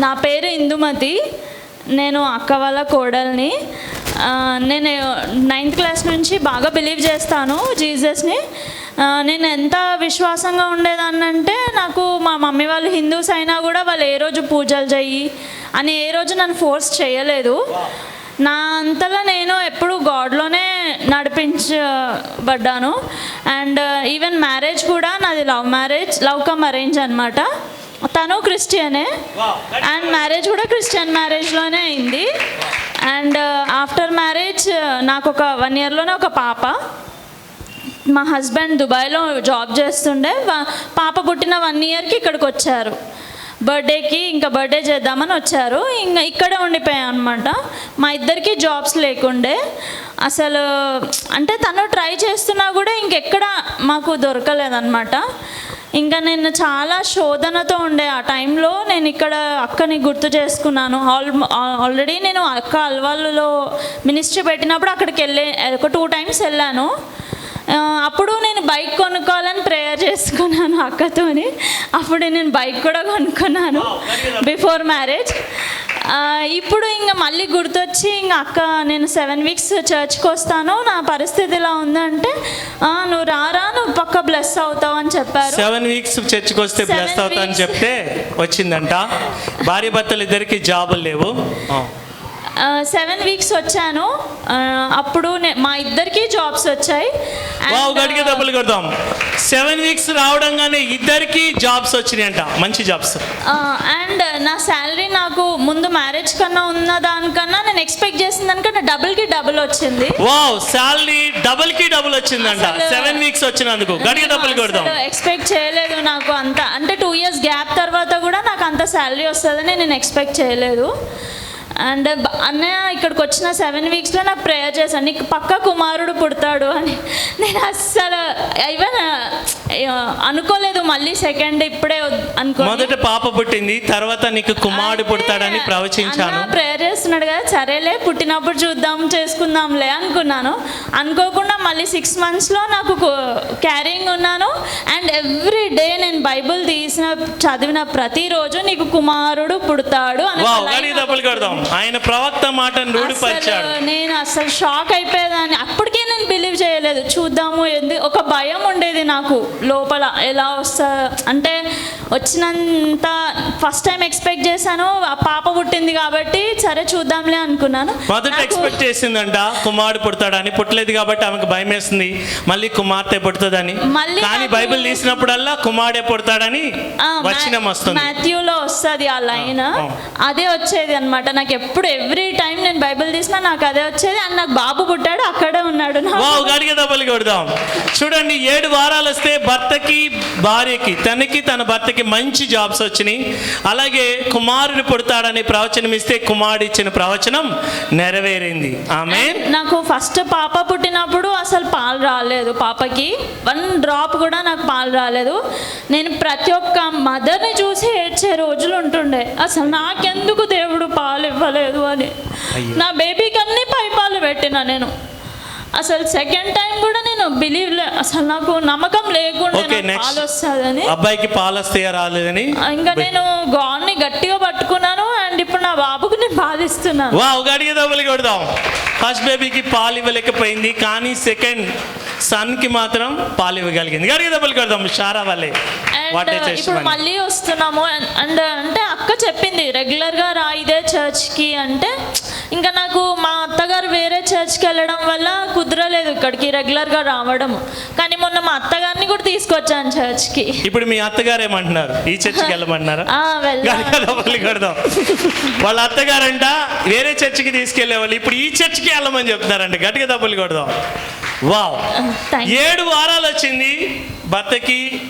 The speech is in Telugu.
నా పేరు ఇందుమతి. నేను అక్క వాళ్ళ కోడల్ని. నేను 9th క్లాస్ నుంచి బాగా బిలీవ్ చేస్తాను జీసస్ని. నేను ఎంత విశ్వాసంగా ఉండేదాన్నంటే, నాకు మా మమ్మీ వాళ్ళు హిందూస్ అయినా కూడా వాళ్ళు ఏ రోజు పూజలు చెయ్యి అని ఏ రోజు నన్ను ఫోర్స్ చేయలేదు. నా అంతలో నేను ఎప్పుడు గాడ్లోనే నడిపించబడ్డాను. అండ్ ఈవెన్ మ్యారేజ్ కూడా నాది లవ్ కమ్ అరేంజ్ అనమాట. తను క్రిస్టియనే అండ్ మ్యారేజ్ కూడా క్రిస్టియన్ మ్యారేజ్లోనే అయింది. అండ్ ఆఫ్టర్ మ్యారేజ్ నాకు ఒక 1 yearలోనే ఒక పాప. మా హస్బెండ్ దుబాయ్లో జాబ్ చేస్తుండే. పాప పుట్టిన 1 yearకి ఇక్కడికి వచ్చారు. బర్త్డేకి ఇంకా బర్త్డే చేద్దామని వచ్చారు. ఇంకా ఇక్కడే ఉండిపోయాం అనమాట. మా ఇద్దరికి జాబ్స్ లేకుండే అసలు. అంటే తను ట్రై చేస్తున్నా కూడా ఇంకెక్కడ మాకు దొరకలేదన్నమాట. ఇంకా నేను చాలా శోధనతో ఉండే ఆ టైంలో. నేను ఇక్కడ అక్కని గుర్తు చేసుకున్నాను. ఆల్రెడీ నేను అక్క అల్వాళ్ళలో మినిస్ట్రీ పెట్టినప్పుడు అక్కడికి ఒక 2 times వెళ్ళాను. అప్పుడు నేను బైక్ కొనుక్కోవాలని ప్రేయర్ చేసుకున్నాను అక్కతోని. అప్పుడు నేను బైక్ కూడా కొనుక్కున్నాను బిఫోర్ మ్యారేజ్. ఇప్పుడు ఇంకా మళ్ళీ గుర్తొచ్చి ఇంకా అక్క నేను 7 weeks చర్చ్కి వస్తాను, నా పరిస్థితి ఇలా ఉందంటే నువ్వు రారా, నువ్వు పక్క బ్లెస్ అవుతావు అని చెప్పారు. 7 weeks చర్చ్కి వస్తే బ్లెస్ అవుతా అని చెప్తే వచ్చిందంట. భార్య భర్తలు ఇద్దరికి జాబులు లేవు. 7 weeks వచ్చాను. అప్పుడు మా ఇద్దరికి జాబ్స్ వచ్చాయి. గడిగే డబ్బులు కొడదాం. 7 weeks రావడంగానే ఇద్దరికి జాబ్స్ వచ్చినాయంట, మంచి జాబ్స్. అండ్ నా శాలరీ నాకు ముందు మ్యారేజ్ కన్నా ఉన్న దానికన్నా నేను ఎక్స్పెక్ట్ చేసిన దానికన్నా డబుల్ వచ్చింది. శాలరీ డబుల్ వచ్చిందంట 7 weeks వచ్చినందుకు. గడిగే డబ్బులు కొడదాం. ఎక్స్పెక్ట్ చేయలేదు నాకు అంత. అంటే 2 years గ్యాప్ తర్వాత కూడా నాకు అంత శాలరీ వస్తుందని నేను ఎక్స్పెక్ట్ చేయలేదు. అండ్ అన్నయ్య ఇక్కడికి వచ్చిన 7 weeksలో నాకు ప్రేయర్ చేశాను, నీకు పక్క కుమారుడు పుడతాడు అని. నేను అస్సలు ఈవెన్ అనుకోలేదు. మళ్ళీ సెకండ్ ఇప్పుడే అనుకో, మొదట పాప పుట్టింది, తర్వాత నీకు కుమారుడు పుడతాడని ప్రవచించాను. ప్రేయర్ చేస్తున్నాడు కదా, సరేలే పుట్టినప్పుడు చూద్దాం చేసుకుందాంలే అనుకున్నాను. అనుకోకుండా మళ్ళీ 6 monthsలో నాకు క్యారింగ్ ఉన్నాను. అండ్ ఎవ్రీ డే నేను బైబుల్ చదివిన ప్రతిరోజు నీకు కుమారుడు పుడతాడు అని ఆయన ప్రవక్త మాటను రూఢిపరిచాడు. నేను అసలు షాక్ అయిపోయేదాన్ని. అప్పటికే నేను బిలీవ్ చేయలేదు. చూద్దాము, ఒక భయం ఉండేది నాకు లోపల. ఎలా వస్తా అంటే వచ్చినంత ఫస్ట్ టైం ఎక్స్పెక్ట్ చేశాను. ఆ పాప పుట్టింది కాబట్టి సరే చూద్దాంలే అనుకున్నాను. మొదట ఎక్స్పెక్ట్ చేసిందంట కుమారుడు పుడతాడని. పుట్టలేదు కాబట్టి ఆమెకు భయం వేసింది, మళ్ళీ కుమార్తె పుడుతుందని. కానీ బైబిల్ తీసినప్పుడల్లా కుమారుడే పుడతాడని వచనం వస్తుంది. మాథ్యూలో వస్తుంది ఆ లైన్, అదే వచ్చేది అనమాట నాకు. ఎప్పుడు ఎవ్రీ టైం నేను బైబిల్ తీసినా నాకు అదే వచ్చేది. అండ్ నాకు బాబు పుట్టాడు, అక్కడే ఉన్నాడు. గడిగే దెబ్బలు కొడదాం. చూడండి, 7 వారాలు వస్తే భర్తకి భార్యకి తన భర్తకి మంచి జాబ్స్ వచ్చినాయి. అలాగే కుమారుడు పుడతాడని ప్రవచనం ఇస్తే కుమారుడు ఇచ్చిన ప్రవచనం నెరవేరింది. ఆమేన్. నాకు ఫస్ట్ పాప పుట్టినప్పుడు అసలు పాలు రాలేదు. పాపకి 1 drop కూడా నాకు పాలు రాలేదు. నేను ప్రతి ఒక్క మదర్ని చూసి ఏడ్చే రోజులు ఉంటుండే. అసలు నాకెందుకు దేవుడు పాలు ఇవ్వలేదు అని. నా బేబీకి అన్ని పాలు పెట్టినా నేను. అసలు సెకండ్ టైం కూడా నేను అసలు నాకు నమ్మకం లేకుండా పాలు వస్తుందని, అబ్బాయికి పాలు వస్తాయా రాలేదని ఇంకా నేను గాడ్ని గట్టిగా పట్టుకున్నాను. అండ్ ఇప్పుడు నా బాబుకు నేను పాలిస్తున్నాను. గడిగే దెబ్బలు కొడదాం. ఫస్ట్ బేబీకి పాలు ఇవ్వలేకపోయింది, కానీ సెకండ్ సన్కి మాత్రం పాలు ఇవ్వగలిగింది. గడిగే దెబ్బలు కొడదాం. షారా వాళ్ళే ఇప్పుడు మళ్ళీ వస్తున్నాము. అండ్ అంటే అక్క చెప్పింది రెగ్యులర్గా రా ఇదే చర్చ్కి అంటే. ఇంకా నాకు మా అత్తగారు వేరే చర్చ్కి వెళ్ళడం వల్ల కుదరలేదు ఇక్కడికి రెగ్యులర్గా రావడం. కానీ మొన్న మా అత్తగారిని కూడా తీసుకొచ్చాను చర్చ్కి. ఇప్పుడు మీ అత్తగారు ఏమంటున్నారు? ఈ చర్చ్కి వెళ్ళమంటున్నారా? వాళ్ళ అత్తగారంట వేరే చర్చికి తీసుకెళ్లే వాళ్ళు ఇప్పుడు ఈ చర్చికి వెళ్ళమని చెప్తున్నారంట. గట్టిగా దెబ్బలు కొడదాం. 7 వారాలు వచ్చింది భర్తకి